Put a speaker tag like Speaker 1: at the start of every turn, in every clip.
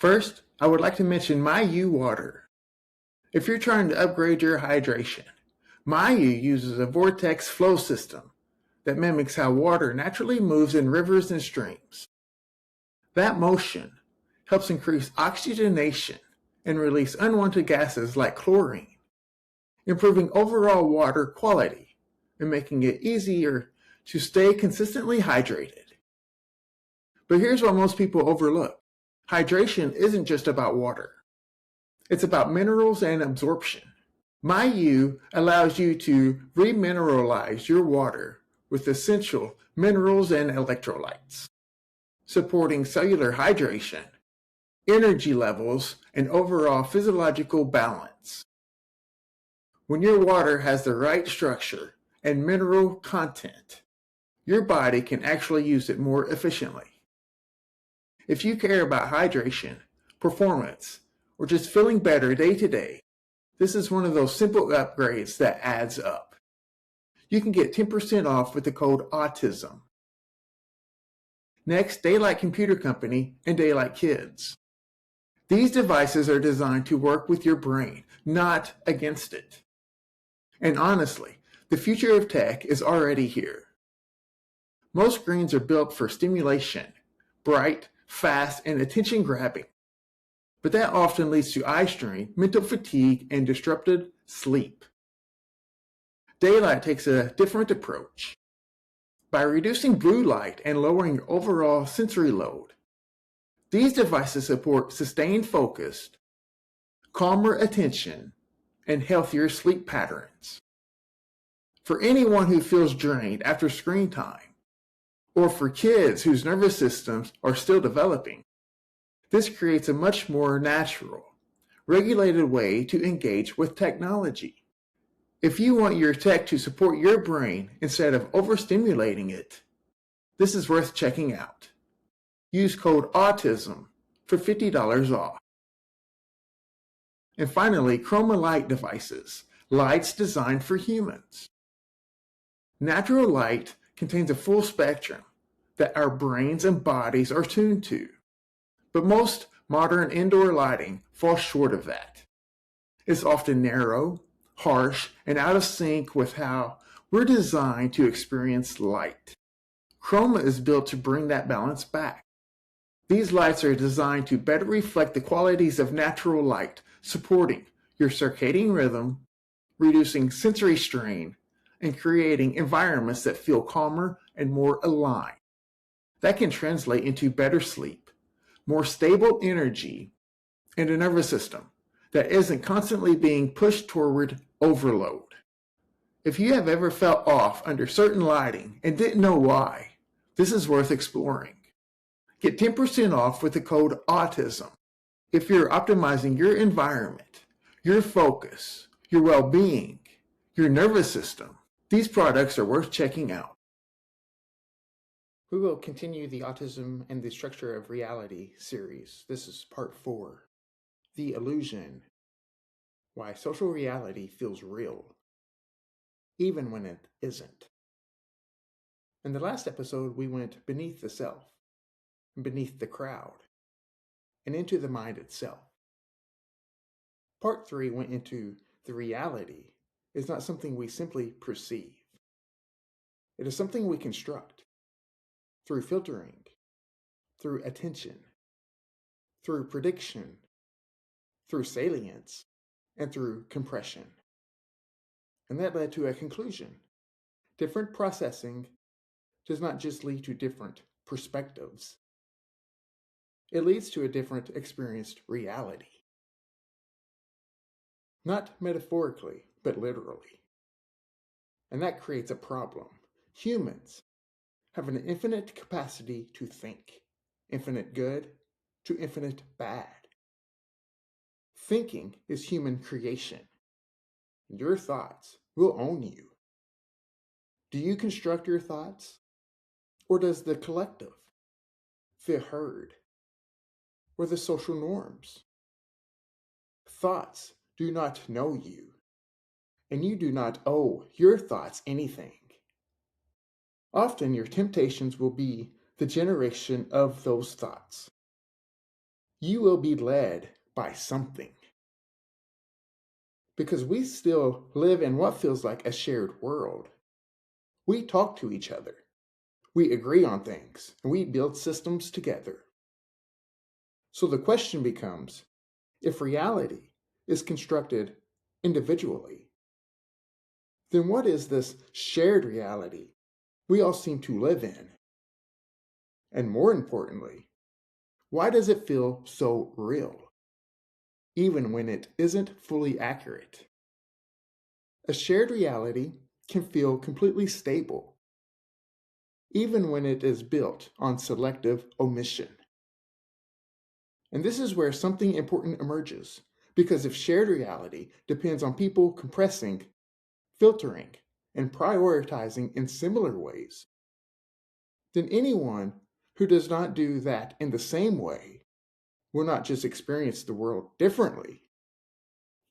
Speaker 1: First, I would like to mention MAYU Water. If you're trying to upgrade your hydration, MAYU uses a vortex flow system that mimics how water naturally moves in rivers and streams. That motion helps increase oxygenation and release unwanted gases like chlorine, improving overall water quality and making it easier to stay consistently hydrated. But here's what most people overlook. Hydration isn't just about water. It's about minerals and absorption. MAYU allows you to remineralize your water with essential minerals and electrolytes, supporting cellular hydration, energy levels, and overall physiological balance. When your water has the right structure and mineral content, your body can actually use it more efficiently. If you care about hydration, performance, or just feeling better day to day, this is one of those simple upgrades that adds up. You can get 10% off with the code AUTISM. Next, Daylight Computer Company and Daylight Kids. These devices are designed to work with your brain, not against it. And honestly, the future of tech is already here. Most screens are built for stimulation, bright, fast, and attention-grabbing. But that often leads to eye strain, mental fatigue, and disrupted sleep. Daylight takes a different approach. By reducing blue light and lowering overall sensory load, these devices support sustained focus, calmer attention, and healthier sleep patterns. For anyone who feels drained after screen time, or for kids whose nervous systems are still developing, this creates a much more natural, regulated way to engage with technology. If you want your tech to support your brain instead of overstimulating it, this is worth checking out. Use code AUTISM for $50 off. And finally, Chroma light devices, lights designed for humans. Natural light contains a full spectrum that our brains and bodies are tuned to. But most modern indoor lighting falls short of that. It's often narrow, harsh, and out of sync with how we're designed to experience light. Chroma is built to bring that balance back. These lights are designed to better reflect the qualities of natural light, supporting your circadian rhythm, reducing sensory strain, and creating environments that feel calmer and more aligned. That can translate into better sleep, more stable energy, and a nervous system that isn't constantly being pushed toward overload. If you have ever felt off under certain lighting and didn't know why, this is worth exploring. Get 10% off with the code AUTISM. If you're optimizing your environment, your focus, your well-being, your nervous system, these products are worth checking out. We will continue the Autism and the Structure of Reality series. This is part 4. The Illusion. Why social reality feels real, even when it isn't. In the last episode, we went beneath the self, beneath the crowd, and into the mind itself. Part 3 went into the reality is not something we simply perceive. It is something we construct through filtering, through attention, through prediction, through salience, and through compression. And that led to a conclusion. Different processing does not just lead to different perspectives. It leads to a different experienced reality. Not metaphorically, but literally. And that creates a problem. Humans have an infinite capacity to think, infinite good to infinite bad. Thinking is human creation. Your thoughts will own you. Do you construct your thoughts? Or does the collective, the herd, or the social norms? Thoughts do not know you, and you do not owe your thoughts anything. Often your temptations will be the generation of those thoughts. you will be led by something. Because we still live in what feels like a shared world. We talk to each other. We agree on things, and we build systems together. So the question becomes, if reality is constructed individually, then what is this shared reality we all seem to live in? And more importantly, why does it feel so real, even when it isn't fully accurate? A shared reality can feel completely stable, even when it is built on selective omission. And this is where something important emerges, because if shared reality depends on people compressing, filtering, and prioritizing in similar ways, then anyone who does not do that in the same way will not just experience the world differently,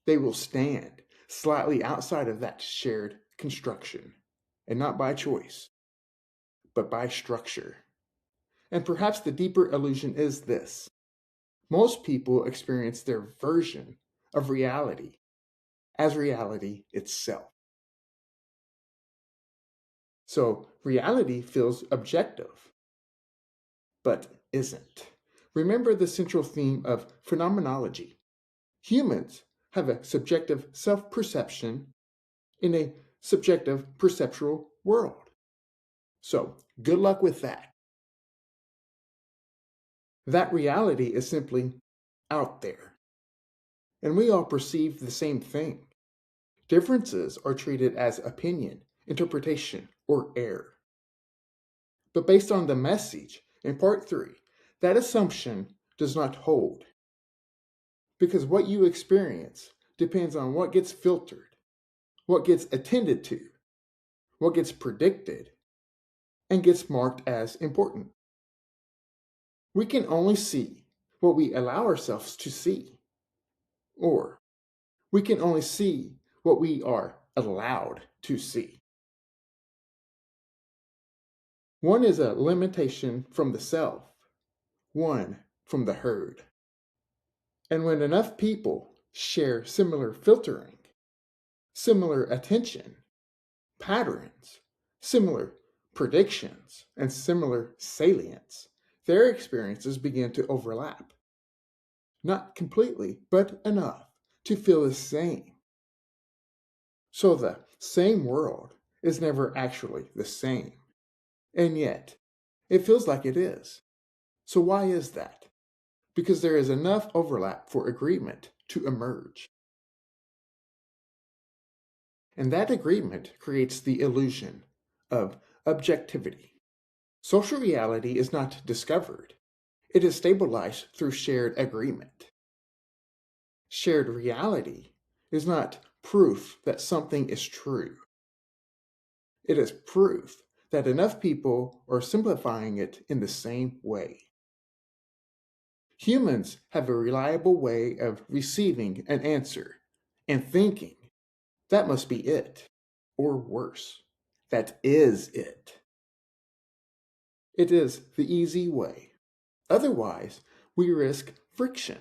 Speaker 1: they will stand slightly outside of that shared construction, and not by choice, but by structure. And perhaps the deeper illusion is this: most people experience their version of reality as reality itself. So reality feels objective, but isn't. Remember the central theme of phenomenology. Humans have a subjective self-perception in a subjective perceptual world. So good luck with that. That reality is simply out there, and we all perceive the same thing. Differences are treated as opinion, interpretation, or error. But based on the message in part 3, that assumption does not hold. Because what you experience depends on what gets filtered, what gets attended to, what gets predicted, and gets marked as important. We can only see what we allow ourselves to see, or we can only see what we are allowed to see. One is a limitation from the self, one from the herd. And when enough people share similar filtering, similar attention, patterns, similar predictions, and similar salience, their experiences begin to overlap. Not completely, but enough to feel the same. So the same world is never actually the same. And yet, it feels like it is. So why is that? Because there is enough overlap for agreement to emerge. And that agreement creates the illusion of objectivity. Social reality is not discovered. It is stabilized through shared agreement. Shared reality is not proof that something is true. It is proof that enough people are simplifying it in the same way. Humans have a reliable way of receiving an answer and thinking, that must be it, or worse, that is it. It is the easy way. Otherwise, we risk friction,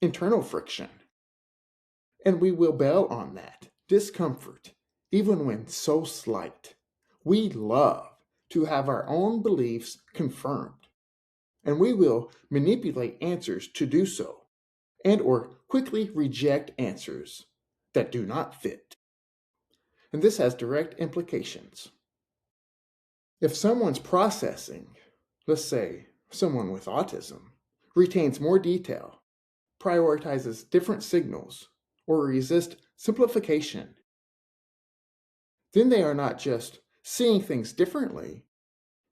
Speaker 1: internal friction. And we will bail on that discomfort, even when so slight. We love to have our own beliefs confirmed, and we will manipulate answers to do so, and or quickly reject answers that do not fit. And this has direct implications. If someone's processing, let's say someone with autism, retains more detail, prioritizes different signals, or resists simplification, then they are not just seeing things differently,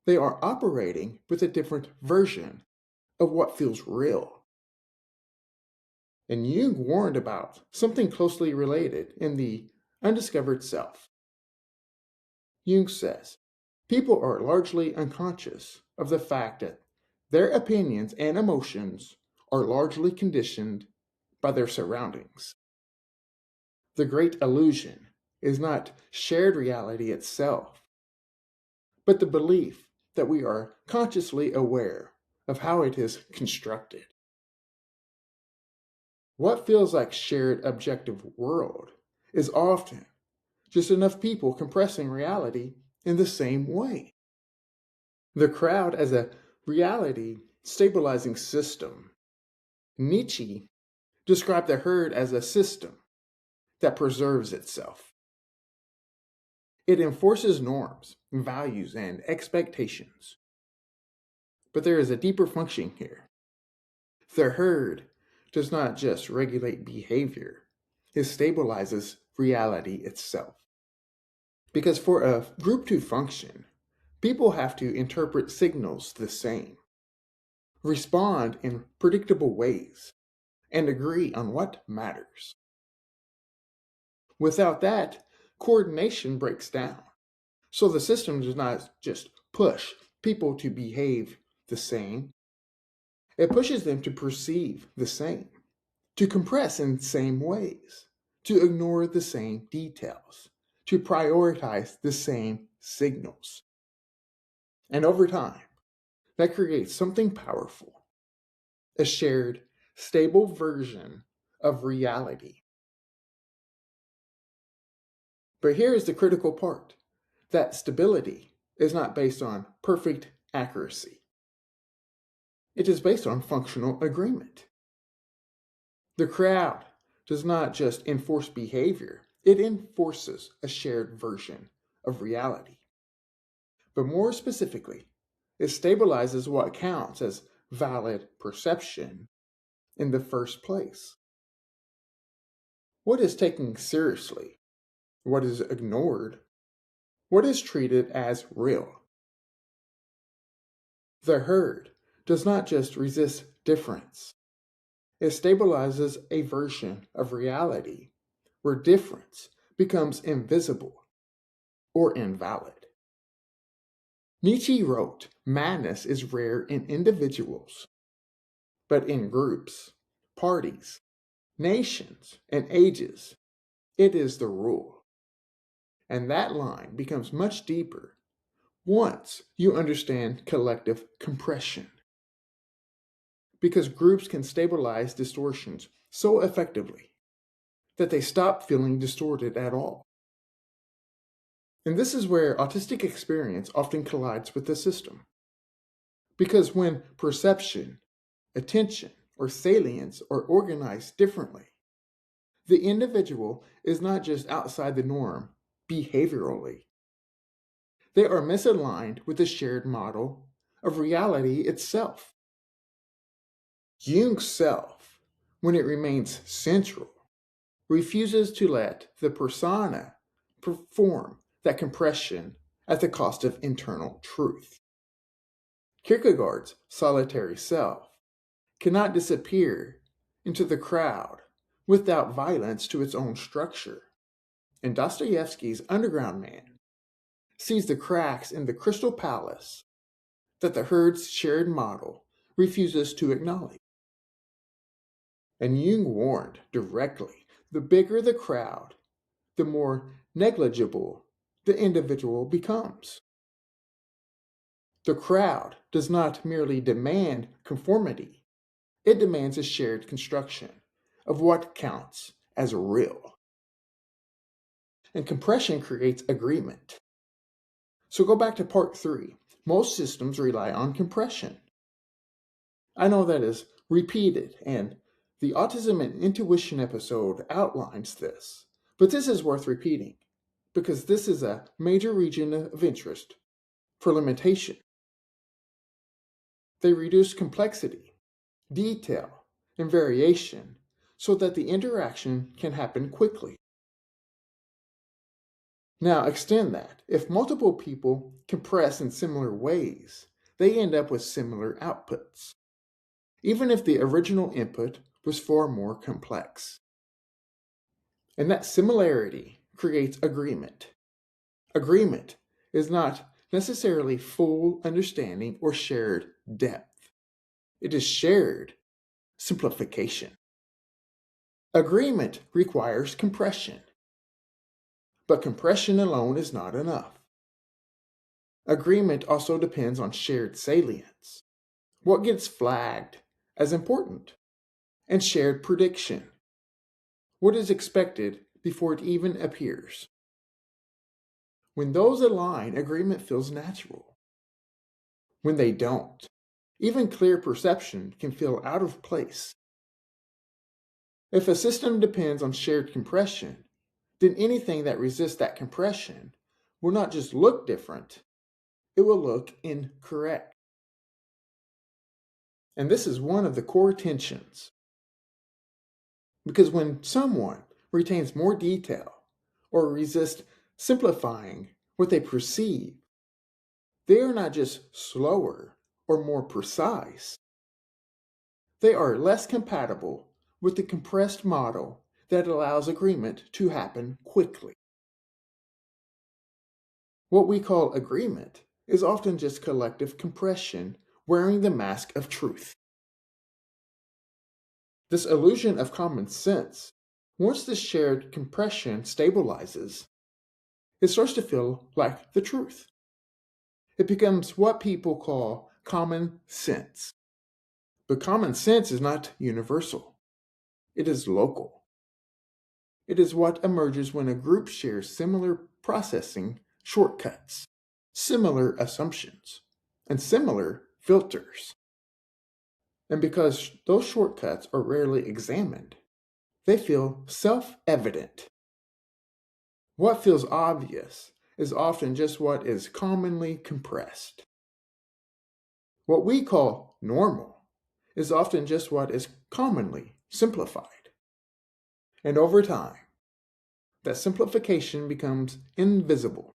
Speaker 1: they are operating with a different version of what feels real. And Jung warned about something closely related in the undiscovered self. Jung says, people are largely unconscious of the fact that their opinions and emotions are largely conditioned by their surroundings. The great illusion is not shared reality itself, but the belief that we are consciously aware of how it is constructed. What feels like shared objective world is often just enough people compressing reality in the same way. The crowd as a reality stabilizing system. Nietzsche described the herd as a system that preserves itself. It enforces norms, values, and expectations. But there is a deeper function here. The herd does not just regulate behavior, it stabilizes reality itself. Because for a group to function, people have to interpret signals the same, respond in predictable ways, and agree on what matters. Without that, coordination breaks down. So the system does not just push people to behave the same, it pushes them to perceive the same, to compress in the same ways, to ignore the same details, to prioritize the same signals. And over time, that creates something powerful, a shared, stable version of reality. But here is the critical part. That stability is not based on perfect accuracy. It is based on functional agreement. The crowd does not just enforce behavior, it enforces a shared version of reality. But more specifically, it stabilizes what counts as valid perception in the first place. What is taken seriously? What is ignored? What is treated as real? The herd does not just resist difference. It stabilizes a version of reality where difference becomes invisible or invalid. Nietzsche wrote, "Madness is rare in individuals, but in groups, parties, nations, and ages, it is the rule." And that line becomes much deeper once you understand collective compression. Because groups can stabilize distortions so effectively that they stop feeling distorted at all. And this is where autistic experience often collides with the system. Because when perception, attention, or salience are organized differently, the individual is not just outside the norm behaviorally. They are misaligned with the shared model of reality itself. Jung's self, when it remains central, refuses to let the persona perform that compression at the cost of internal truth. Kierkegaard's solitary self cannot disappear into the crowd without violence to its own structure. And Dostoevsky's underground man sees the cracks in the crystal palace that the herd's shared model refuses to acknowledge. And Jung warned directly, the bigger the crowd, the more negligible the individual becomes. The crowd does not merely demand conformity, it demands a shared construction of what counts as real. And compression creates agreement. So go back to part 3. Most systems rely on compression. I know that is repeated, and the Autism and Intuition episode outlines this, but this is worth repeating because this is a major region of interest for limitation. They reduce complexity, detail, and variation so that the interaction can happen quickly. Now extend that. If multiple people compress in similar ways, they end up with similar outputs, even if the original input was far more complex. And that similarity creates agreement. Agreement is not necessarily full understanding or shared depth. It is shared simplification. Agreement requires compression, but compression alone is not enough. Agreement also depends on shared salience, what gets flagged as important, and shared prediction, what is expected before it even appears. When those align, agreement feels natural. When they don't, even clear perception can feel out of place. If a system depends on shared compression, then anything that resists that compression will not just look different, it will look incorrect. And this is one of the core tensions. Because when someone retains more detail or resists simplifying what they perceive, they are not just slower or more precise. They are less compatible with the compressed model that allows agreement to happen quickly. What we call agreement is often just collective compression wearing the mask of truth. This illusion of common sense, once this shared compression stabilizes, it starts to feel like the truth. It becomes what people call common sense. But common sense is not universal. It is local. It is what emerges when a group shares similar processing shortcuts, similar assumptions, and similar filters. And because those shortcuts are rarely examined, they feel self-evident. What feels obvious is often just what is commonly compressed. What we call normal is often just what is commonly simplified. And over time, that simplification becomes invisible.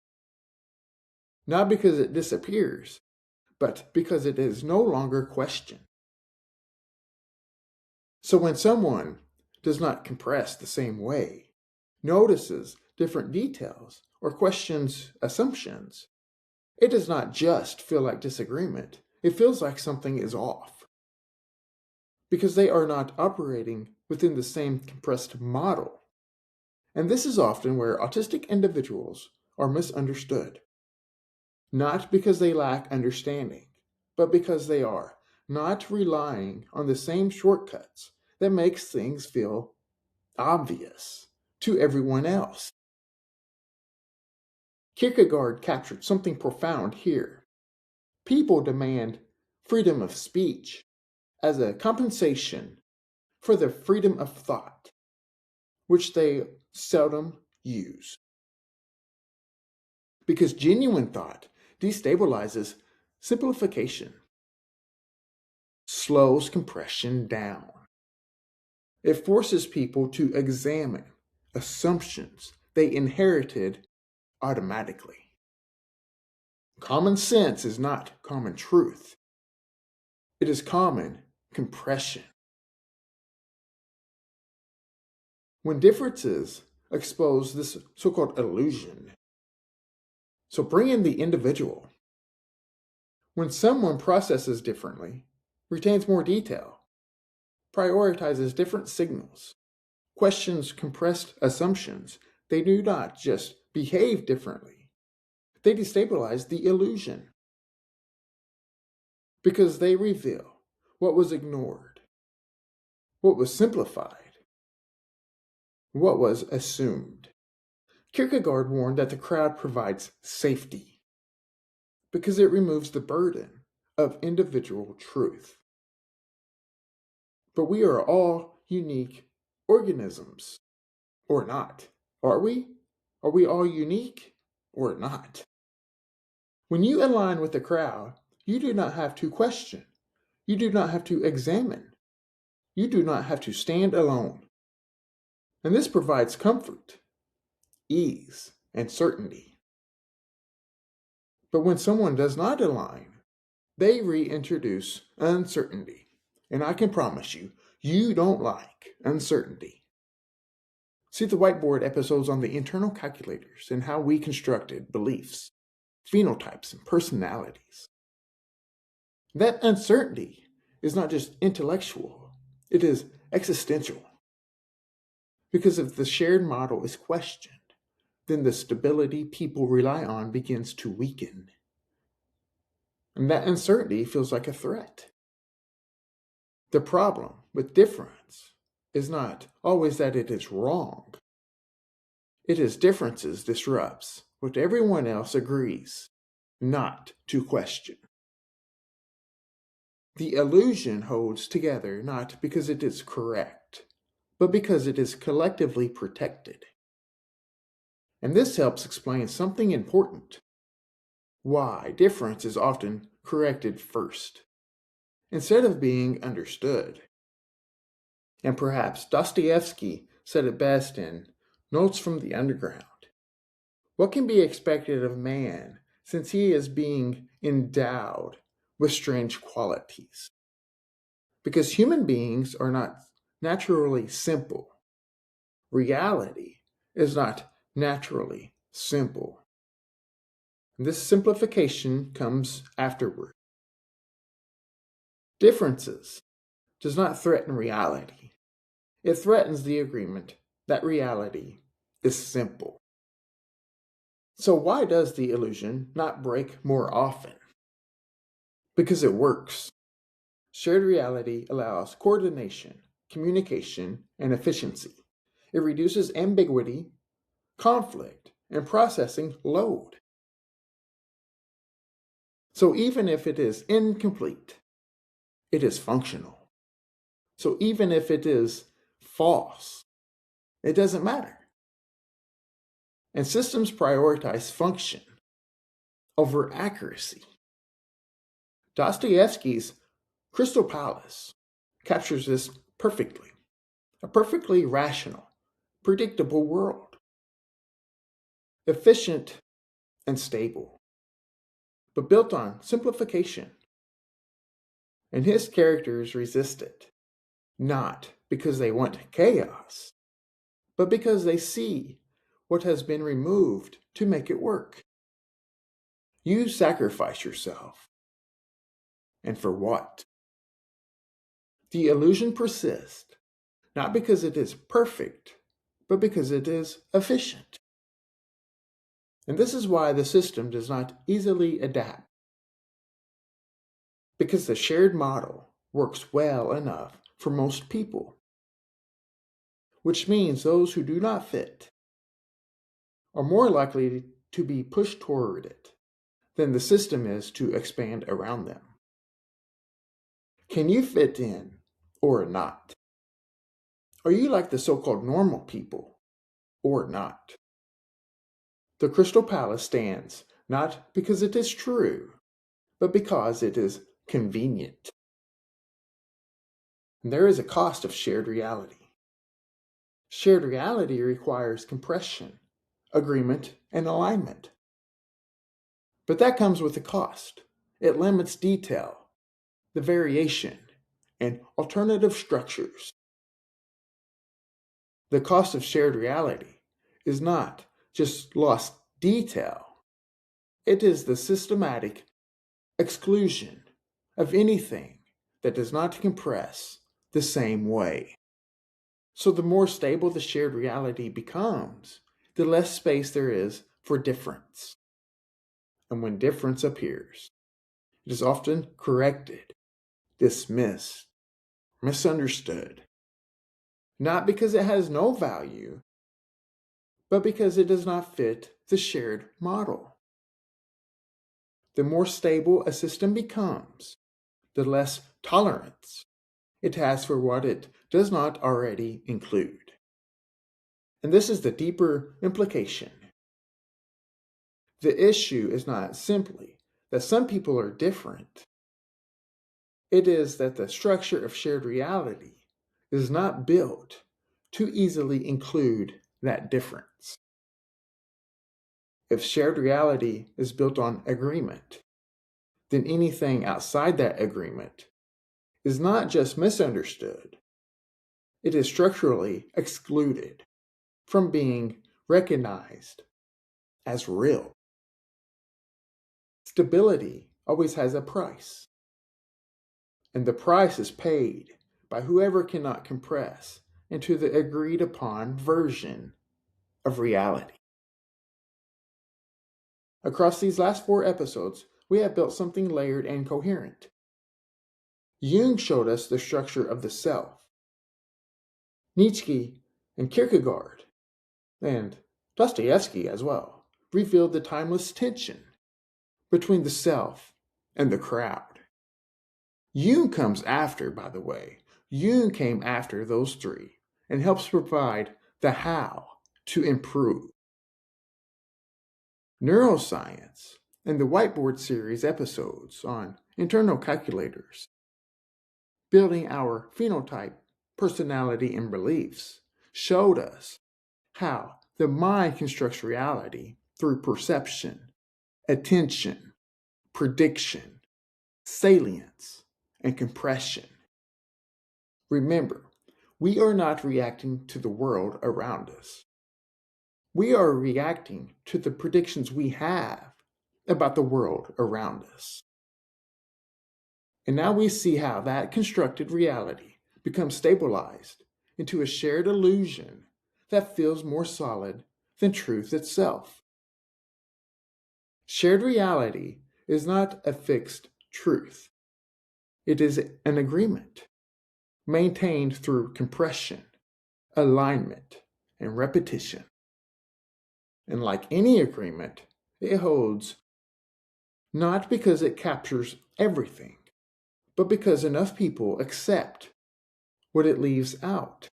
Speaker 1: Not because it disappears, but because it is no longer questioned. So when someone does not compress the same way, notices different details, or questions assumptions, it does not just feel like disagreement, it feels like something is off. Because they are not operating within the same compressed model. And this is often where autistic individuals are misunderstood. Not because they lack understanding, but because they are not relying on the same shortcuts that makes things feel obvious to everyone else. Kierkegaard captured something profound here. People demand freedom of speech as a compensation for the freedom of thought, which they seldom use. Because genuine thought destabilizes simplification, slows compression down. It forces people to examine assumptions they inherited automatically. Common sense is not common truth. It is common compression. When differences expose this so-called illusion, so bring in the individual. When someone processes differently, retains more detail, prioritizes different signals, questions compressed assumptions, they do not just behave differently. They destabilize the illusion because they reveal what was ignored, what was simplified, what was assumed. Kierkegaard warned that the crowd provides safety because it removes the burden of individual truth. But we are all unique organisms, or not. Are we? Are we all unique, or not? When you align with the crowd, you do not have to question. You do not have to examine. You do not have to stand alone. And this provides comfort, ease, and certainty. But when someone does not align, they reintroduce uncertainty. And I can promise you, you don't like uncertainty. See the whiteboard episodes on the internal calculators and how we constructed beliefs, phenotypes, and personalities. That uncertainty is not just intellectual, it is existential. Because if the shared model is questioned, then the stability people rely on begins to weaken. And that uncertainty feels like a threat. The problem with difference is not always that it is wrong. It is differences disrupts what everyone else agrees not to question. The illusion holds together not because it is correct, but because it is collectively protected. And this helps explain something important: why difference is often corrected first, instead of being understood. And perhaps Dostoevsky said it best in Notes from the Underground. What can be expected of man since he is being endowed with strange qualities? Because human beings are not naturally simple. Reality is not naturally simple. This simplification comes afterward. Differences does not threaten reality. It threatens the agreement that reality is simple. So why does the illusion not break more often? Because it works. Shared reality allows coordination, communication, and efficiency. It reduces ambiguity, conflict, and processing load. So even if it is incomplete, it is functional. So even if it is false, it doesn't matter. And systems prioritize function over accuracy. Dostoevsky's Crystal Palace captures this perfectly. A perfectly rational, predictable world. Efficient and stable, but built on simplification. And his characters resist it, not because they want chaos, but because they see what has been removed to make it work. You sacrifice yourself. And for what? The illusion persists, not because it is perfect, but because it is efficient. And this is why the system does not easily adapt. Because the shared model works well enough for most people, which means those who do not fit are more likely to be pushed toward it than the system is to expand around them. Can you fit in or not? Are you like the so-called normal people or not? The Crystal Palace stands not because it is true, but because it is convenient. And there is a cost of shared reality. Shared reality requires compression, agreement, and alignment. But that comes with a cost. It limits detail, the variation, and alternative structures. The cost of shared reality is not just lost detail. It is the systematic exclusion of anything that does not compress the same way. So the more stable the shared reality becomes, the less space there is for difference. And when difference appears, it is often corrected, dismissed, misunderstood. Not because it has no value, but because it does not fit the shared model. The more stable a system becomes, the less tolerance it has for what it does not already include. And this is the deeper implication. The issue is not simply that some people are different. It is that the structure of shared reality is not built to easily include that difference. If shared reality is built on agreement, then anything outside that agreement is not just misunderstood, it is structurally excluded from being recognized as real. Stability always has a price, and the price is paid by whoever cannot compress into the agreed upon version of reality. Across these last 4 episodes, we have built something layered and coherent. Jung showed us the structure of the self. Nietzsche and Kierkegaard, and Dostoevsky as well, revealed the timeless tension between the self and the crowd. Jung comes after, by the way. Jung came after those three and helps provide the how to improve. Neuroscience and the Whiteboard series episodes on internal calculators, building our phenotype, personality, and beliefs, showed us how the mind constructs reality through perception, attention, prediction, salience, and compression. Remember, we are not reacting to the world around us. We are reacting to the predictions we have about the world around us. And now we see how that constructed reality becomes stabilized into a shared illusion that feels more solid than truth itself. Shared reality is not a fixed truth. It is an agreement maintained through compression, alignment, and repetition. And like any agreement, it holds not because it captures everything, but because enough people accept what it leaves out.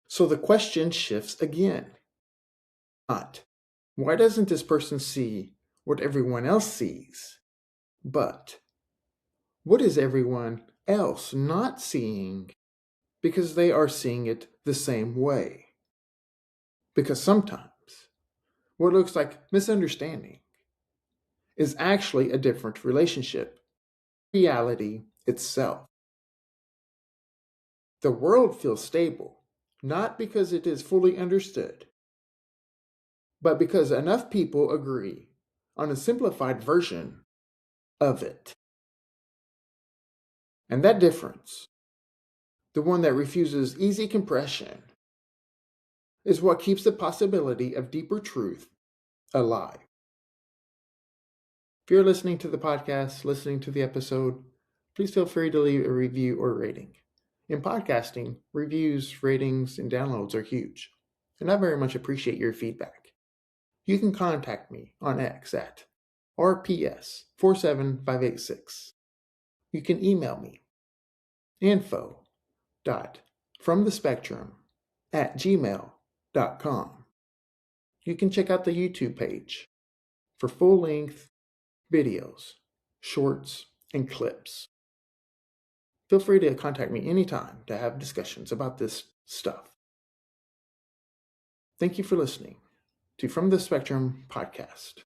Speaker 1: So the question shifts again. Not, why doesn't this person see what everyone else sees? But, what is everyone else not seeing? Because they are seeing it the same way. Because sometimes what looks like misunderstanding is actually a different relationship, reality itself. The world feels stable, not because it is fully understood, but because enough people agree on a simplified version of it. And that difference, the one that refuses easy compression, is what keeps the possibility of deeper truth alive. If you're listening to the podcast, listening to the episode, please feel free to leave a review or rating. In podcasting, reviews, ratings, and downloads are huge, and I very much appreciate your feedback. You can contact me on X at RPS47586. You can email me info.fromthespectrum@gmail.com. You can check out the YouTube page for full-length videos, shorts, and clips. Feel free to contact me anytime to have discussions about this stuff. Thank you for listening to From the Spectrum podcast.